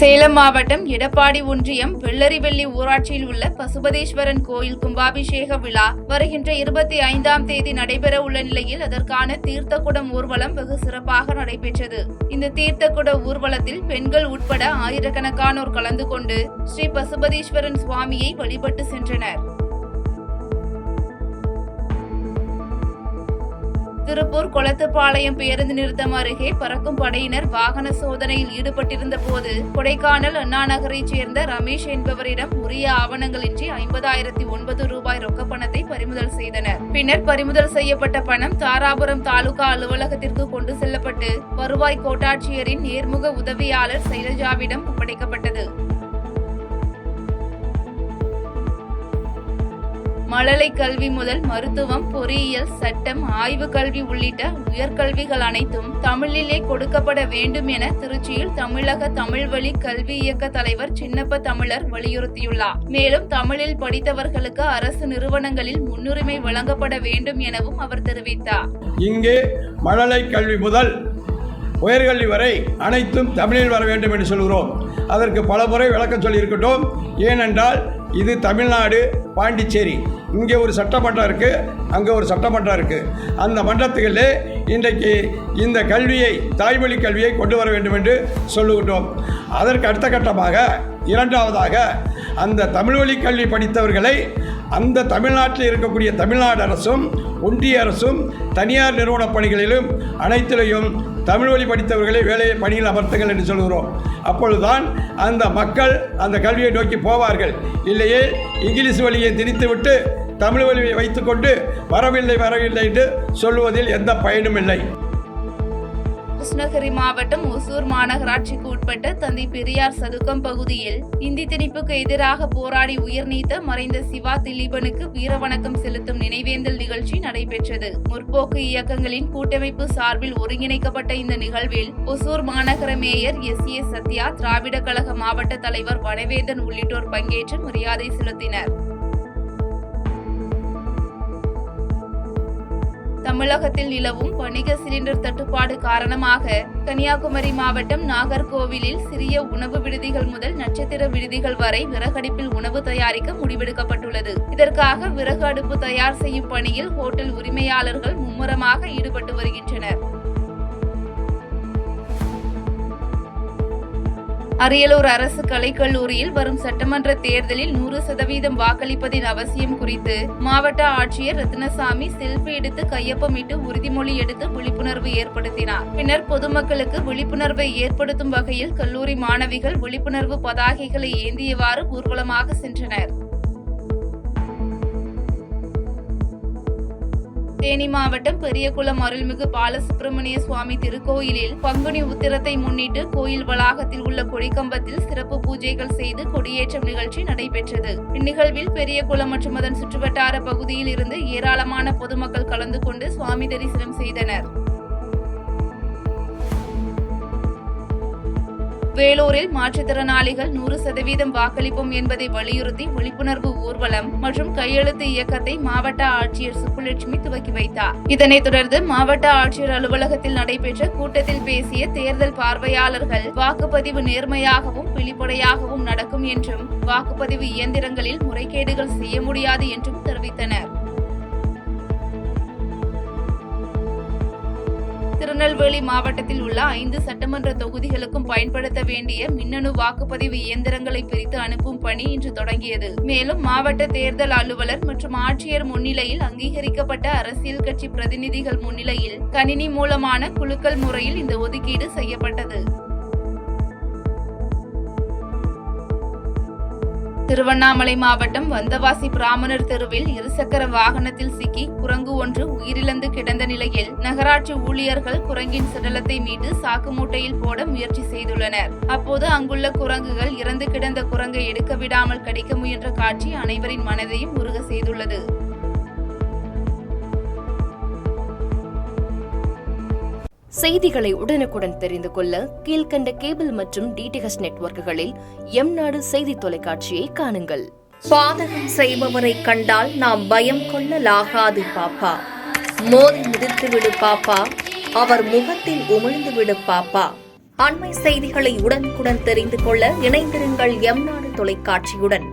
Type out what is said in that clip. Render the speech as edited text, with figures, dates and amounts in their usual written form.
சேலம் மாவட்டம் எடப்பாடி ஒன்றியம் வெள்ளரிவெள்ளி ஊராட்சியில் உள்ள பசுபதீஸ்வரன் கோயில் கும்பாபிஷேக விழா வருகின்ற 25ஆம் தேதி நடைபெற உள்ள நிலையில் அதற்கான தீர்த்தக்குடம் ஊர்வலம் வெகு சிறப்பாக நடைபெற்றது. இந்த தீர்த்தக்குட ஊர்வலத்தில் பெண்கள் உட்பட ஆயிரக்கணக்கானோர் கலந்து கொண்டு ஸ்ரீ பசுபதீஸ்வரன் சுவாமியை வழிபட்டு சென்றனர். திருப்பூர் கொளத்துப்பாளையம் பேருந்து நிறுத்தம் அருகே பறக்கும் படையினர் வாகன சோதனையில் ஈடுபட்டிருந்த போது கொடைக்கானல் அண்ணா நகரைச் சேர்ந்த ரமேஷ் என்பவரிடம் உரிய ஆவணங்களின்றி 50,009 ரூபாய் ரொக்கப்பணத்தை பறிமுதல் செய்தனர். பின்னர் பறிமுதல் செய்யப்பட்ட பணம் தாராபுரம் தாலுகா அலுவலகத்திற்கு கொண்டு செல்லப்பட்டு வருவாய் கோட்டாட்சியரின் நேர்முக உதவியாளர் சைலஜாவிடம் ஒப்படைக்கப்பட்டது. மழலை கல்வி முதல் மருத்துவம், பொறியியல், சட்டம், ஆய்வு கல்வி உள்ளிட்ட உயர்கல்விகள் அனைத்தும் தமிழிலே கொடுக்கப்பட வேண்டும் என திருச்சியில் தமிழக தமிழ்வழி கல்வி இயக்க தலைவர் சின்னப்ப தமிழர் வலியுறுத்தியுள்ளார். மேலும் தமிழில் படித்தவர்களுக்கு அரசு நிறுவனங்களில் முன்னுரிமை வழங்கப்பட வேண்டும் எனவும் அவர் தெரிவித்தார். இங்கே மழலை கல்வி முதல் உயர்கல்வி வரை அனைத்தும் தமிழில் வர வேண்டும் என்று சொல்கிறோம். அதற்கு பல முறை விளக்கம் சொல்லியிருக்கட்டும். ஏனென்றால் இது தமிழ்நாடு, பாண்டிச்சேரி, இங்கே ஒரு சட்டமன்றம் இருக்குது, அங்கே ஒரு சட்டமன்றம் இருக்குது. அந்த மன்றத்துகளிலே இன்றைக்கு இந்த கல்வியை, தாய்மொழி கல்வியை கொண்டு வர வேண்டும் என்று சொல்லுகின்றோம். அதற்கு அடுத்த கட்டமாக இரண்டாவதாக அந்த தமிழ்வழி கல்வி படித்தவர்களை அந்த தமிழ்நாட்டில் இருக்கக்கூடிய தமிழ்நாடு அரசும் ஒன்றிய அரசும் தனியார் நிறுவன பணிகளிலும் அனைத்திலையும் தமிழ் வழி படித்தவர்களை வேலையை பணியில் அமர்த்துங்கள் என்று சொல்கிறோம். அப்பொழுதுதான் அந்த மக்கள் அந்த கல்வியை நோக்கி போவார்கள். இல்லையே இங்கிலீஷ் வழியை திணித்துவிட்டு தமிழ் வழியை வைத்துக்கொண்டு வரவில்லை என்று சொல்லுவதில் எந்த பயனும் இல்லை. கிருஷ்ணகிரி மாவட்டம் ஒசூர் மாநகராட்சிக்கு உட்பட்ட தந்தை பெரியார் சதுக்கம் பகுதியில் இந்தி திணிப்புக்கு எதிராக போராடி உயிர் நீத்த மறைந்த சிவா திலீபனுக்கு வீரவணக்கம் செலுத்தும் நினைவேந்தல் நிகழ்ச்சி நடைபெற்றது. முற்போக்கு இயக்கங்களின் கூட்டமைப்பு சார்பில் ஒருங்கிணைக்கப்பட்ட இந்த நிகழ்வில் ஒசூர் மாநகர மேயர் SA சத்யா, திராவிட கழக மாவட்ட தலைவர் வனவேந்தன் உள்ளிட்டோர் பங்கேற்று மரியாதை செலுத்தினர். தமிழகத்தில் நிலவும் வணிக சிலிண்டர் தட்டுப்பாடு காரணமாக கன்னியாகுமரி மாவட்டம் நாகர்கோவிலில் சிறிய உணவு விடுதிகள் முதல் நட்சத்திர விடுதிகள் வரை விறகடுப்பில் உணவு தயாரிக்க முடிவெடுக்கப்பட்டுள்ளது. இதற்காக விறகு அடுப்பு தயார் செய்யும் பணியில் ஹோட்டல் உரிமையாளர்கள் மும்முரமாக ஈடுபட்டு வருகின்றனர். அரியலூர் அரசு கலைக்கல்லூரியில் வரும் சட்டமன்ற தேர்தலில் 100% வாக்களிப்பதின் அவசியம் குறித்து மாவட்ட ஆட்சியர் ரத்னசாமி செல்ஃபி எடுத்து கையொப்பமிட்டு உறுதிமொழி எடுத்து விழிப்புணர்வு ஏற்படுத்தினார். பின்னர் பொதுமக்களுக்கு விழிப்புணர்வை ஏற்படுத்தும் வகையில் கல்லூரி மாணவிகள் விழிப்புணர்வு பதாகைகளை ஏந்தியவாறு ஊர்வலமாக சென்றனர். தேனி மாவட்டம் பெரியகுளம் அருள்மிகு பாலசுப்பிரமணிய சுவாமி திருக்கோயிலில் பங்குனி உத்திரத்தை முன்னிட்டு கோயில் வளாகத்தில் உள்ள கொடிக்கம்பத்தில் சிறப்பு பூஜைகள் செய்து கொடியேற்றம் நிகழ்ச்சி நடைபெற்றது. இந்நிகழ்வில் பெரியகுளம் மற்றும் அதன் சுற்றுவட்டார பகுதியில் இருந்து ஏராளமான பொதுமக்கள் கலந்து கொண்டு சுவாமி தரிசனம் செய்தனர். வேலூரில் மாற்றுத்திறனாளிகள் 100% வாக்களிப்போம் என்பதை வலியுறுத்தி விழிப்புணர்வு ஊர்வலம் மற்றும் கையெழுத்து இயக்கத்தை மாவட்ட ஆட்சியர் சுப்புலட்சுமி துவக்கி வைத்தார். இதனைத் தொடர்ந்து மாவட்ட ஆட்சியர் அலுவலகத்தில் நடைபெற்ற கூட்டத்தில் பேசிய தேர்தல் பார்வையாளர்கள் வாக்குப்பதிவு நேர்மையாகவும் வெளிப்படையாகவும் நடக்கும் என்றும் வாக்குப்பதிவு இயந்திரங்களில் முறைகேடுகள் செய்ய முடியாது என்றும் தெரிவித்தனர். திருநெல்வேலி மாவட்டத்தில் உள்ள 5 சட்டமன்ற தொகுதிகளுக்கும் பயன்படுத்த வேண்டிய மின்னணு வாக்குப்பதிவு இயந்திரங்களை பிரித்து அனுப்பும் பணி இன்று தொடங்கியது. மேலும் மாவட்ட தேர்தல் அலுவலர் மற்றும் ஆட்சியர் முன்னிலையில் அங்கீகரிக்கப்பட்ட அரசியல் கட்சி பிரதிநிதிகள் முன்னிலையில் கணினி மூலமான குலுக்கல் முறையில் இந்த ஒதுக்கீடு செய்யப்பட்டது. திருவண்ணாமலை மாவட்டம் வந்தவாசி பிராமணர் தெருவில் இருசக்கர வாகனத்தில் சிக்கி குரங்கு ஒன்று உயிரிழந்து கிடந்த நிலையில் நகராட்சி ஊழியர்கள் குரங்கின் சடலத்தை மீட்டு சாக்கு மூட்டையில் போட முயற்சி செய்துள்ளனர். அப்போது அங்குள்ள குரங்குகள் இறந்து கிடந்த குரங்கை எடுக்க விடாமல் கடிக்க முயன்ற காட்சி அனைவரின் மனதையும் உருக செய்துள்ளது. செய்திகளை உடனுக்குடன் தெரிந்து கொள்ள கீழ்கண்ட கேபிள் மற்றும் DTH நெட்வொர்க்குகளில் எம்நாடு செய்தி தொலைக்காட்சியை காணுங்கள். பாதகம் செய்பவரை கண்டால் நாம் பயம் கொள்ளலாகாது பாப்பா. மோதி மிதித்து விடு பாப்பா, அவர் முகத்தில் உமிழ்ந்து விடு பாப்பா. அண்மை செய்திகளை உடனுக்குடன் தெரிந்து கொள்ள இணைந்திருங்கள் எம் நாடு தொலைக்காட்சியுடன்.